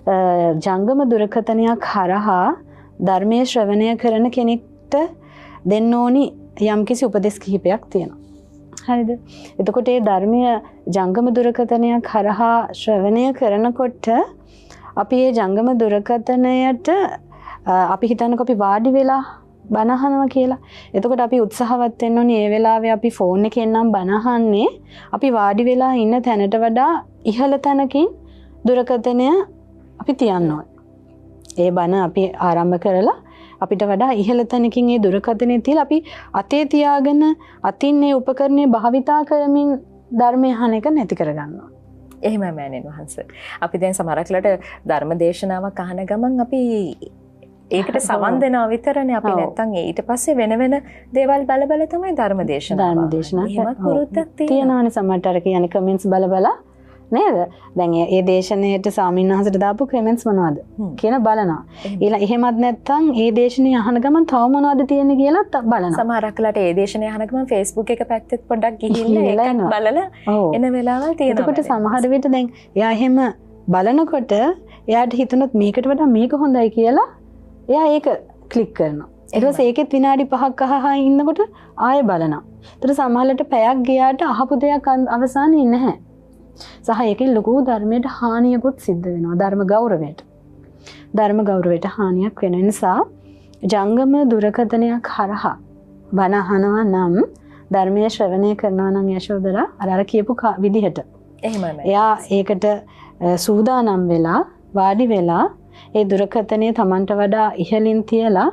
ජංගම දුරකථනයක් හරහා ධර්මයේ ශ්‍රවණය කරන කෙනෙක්ට දෙන්න ඕනි යම්කිසි උපදෙස් කිහිපයක් තියෙනවා. හරිද? එතකොට මේ ධර්මීය ජංගම දුරකථනයක් හරහා ශ්‍රවණය කරනකොට අපි මේ ජංගම දුරකථනයට අපි හිතන්නකො අපි වාඩි වෙලා බණ අහනවා කියලා. එතකොට අපි උත්සාහවත් වෙන්න ඕනේ මේ වෙලාවේ අපි ෆෝන් එකෙන් නම් බණ අහන්නේ අපි වාඩි වෙලා ඉන්න තැනට වඩා ඉහළ තැනකින් දුරකථනය අපි තියන්න ඕනේ. ඒ බණ අපි ආරම්භ කරලා අපිට වඩා ඉහළ තැනකින් මේ දුරකථනය තියලා අපි අතේ තියාගෙන අතින් මේ උපකරණය භාවිතා කරමින් ධර්මය අහන එක නැති කරගන්නවා. එහෙමයි මෑණියන් වහන්සේ. අපි දැන් සමහරක්ලට ධර්ම දේශනාවක් අහන ගමන් අපි ඒකට සවන් දෙනවා විතරනේ අපි නැත්තම් ඊට පස්සේ වෙන වෙන දේවල් බල බල තමයි ධර්ම දේශනාව. එහෙමත් පුරුද්දක් තියෙනවානේ සමහරට අර කියන්නේ කමෙන්ට්ස් බල බල නේද? දැන් මේ දේශනාවට ස්වාමීන් දාපු කමෙන්ට්ස් මොනවද කියන බලනවා. ඊළඟ එහෙමත් නැත්තම් මේ දේශනේ අහන ගමන් තව මොනවද තියෙන්නේ කියලා බලනවා. සමහරක්ලට මේ දේශනේ අහන ගමන් Facebook එක පැත්තෙත් පොඩ්ඩක් ගිහිල්ලා ඒකත් බලලා එන වෙලාවල් තියෙනවා. එතකොට සමහර විට දැන් එයා එහෙම බලනකොට එයාට හිතුනොත් මේකට වඩා මේක හොඳයි කියලා එයා ඒක ක්ලික් කරනවා. ඊට පස්සේ ඒකෙත් විනාඩි 5ක් අහහා ඉන්නකොට ආයෙ බලනවා. ඒතර සමහරවිට පැයක් ගියාට අහපු දෙයක් අවසානයේ නැහැ. සහ ඒකෙන් ලොකු ධර්මයට හානියකුත් සිද්ධ වෙනවා. ධර්ම ගෞරවයට හානියක් වෙන නිසා ජංගම දුරකථනයක් හරහා බණ අහනවා නම් ධර්මයේ ශ්‍රවණය කරනවා නම් යශෝදරා අර කියපු විදිහට. එහෙමයි. එයා ඒකට සූදානම් වෙලා වාඩි වෙලා ඒ දුරකථනය Tamanට වඩා ඉහළින් තියලා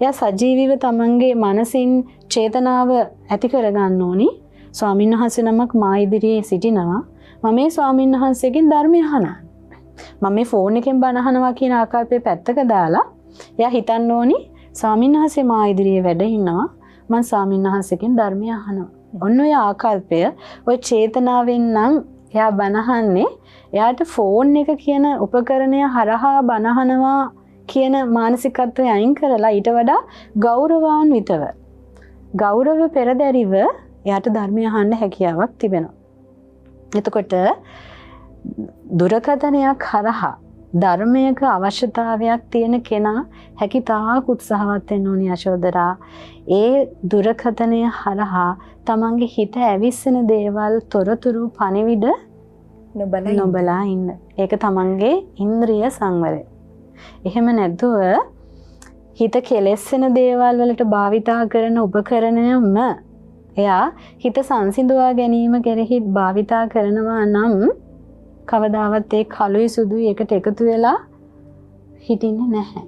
එයා සජීවීව Tamanගේ මනසින් චේතනාව ඇති කරගන්න ඕනි. ස්වාමින්වහන්සේ නමක් මා ඉදිරියේ සිටිනවා. මම මේ ස්වාමින්වහන්සේගෙන් ධර්මය අහනවා. මම මේ ෆෝන් එකෙන් බණ අහනවා කියන ආකල්පේ පැත්තක දාලා එයා හිතන්න ඕනි ස්වාමින්වහන්සේ මා ඉදිරියේ වැඩ ඉන්නවා. මම ස්වාමින්වහන්සේගෙන් ධර්මය අහනවා. ඔන්න ඔය ආකල්පය ඔය චේතනාවෙන් නම් එයා බණ අහන්නේ එයාට ෆෝන් එක කියන උපකරණය හරහා බණ අහනවා කියන මානසිකත්වය අයින් කරලා ඊට වඩා ගෞරවාන්විතව ගෞරව පෙරදැරිව එයාට ධර්මය අහන්න හැකියාවක් තිබෙනවා. එතකොට දුරකථනයක් හරහා ධර්මයක අවශ්‍යතාවයක් තියෙන කෙනා හැකිතාක් උත්සාහවත් වෙන්න ඕනි යශෝදරා. ඒ දුරකථනය හරහා තමන්ගේ හිත ඇවිස්සෙන දේවල් තොරතුරු පණිවිඩ නොබලා ඉන්න. ඒක තමන්ගේ ඉන්ද්‍රිය සංවරය. එහෙම නැතුව හිත කෙලෙස්සෙන දේවල් වලට භාවිතා කරන උපකරණයම එයා හිත සංසිඳවා ගැනීම කෙරෙහි භාවිතා කරනවා නම් කවදාවත් ඒ කලුයි සුදුයි එකට එකතු වෙලා හිටින්නේ නැහැ.